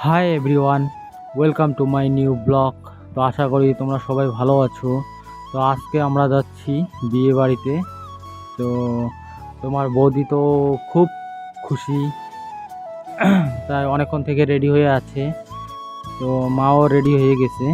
Hi everyone, welcome to my new blog. তো আশা করি তোমরা সবাই ভালো আছো। তো আজকে আমরা যাচ্ছি বিয়ে বাড়িতে। তো তোমার বৌদি তো খুব খুশি, তাই অনেকক্ষণ থেকে রেডি হয়ে আছে। তো মাও রেডি হয়ে গেছে।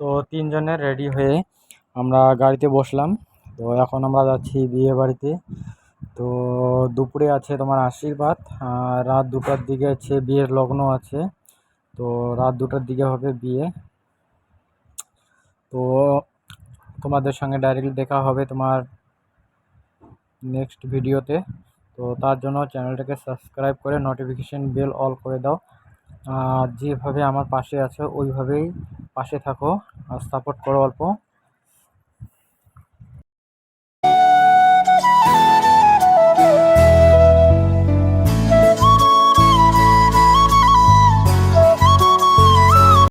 তো তিনজনের রেডি হয়ে আমরা গাড়িতে বসলাম। তো এখন আমরা যাচ্ছি বিয়ে বাড়িতে। তো দুপুরে আছে তোমার আশীর্বাদ, আর রাত 2টার দিকে আছে বিয়ের লগ্ন আছে। তো রাত 2টার দিকে হবে বিয়ে। তো তোমাদের সঙ্গে ডাইরেক্টলি দেখা হবে তোমার নেক্সট ভিডিওতে। তো তার জন্য চ্যানেলটাকে সাবস্ক্রাইব করে নোটিফিকেশন বেল অল করে দাও। আর যেভাবে আমার পাশে আছো ওইভাবেই পাশে থাকো আর সাপোর্ট করো অল্প।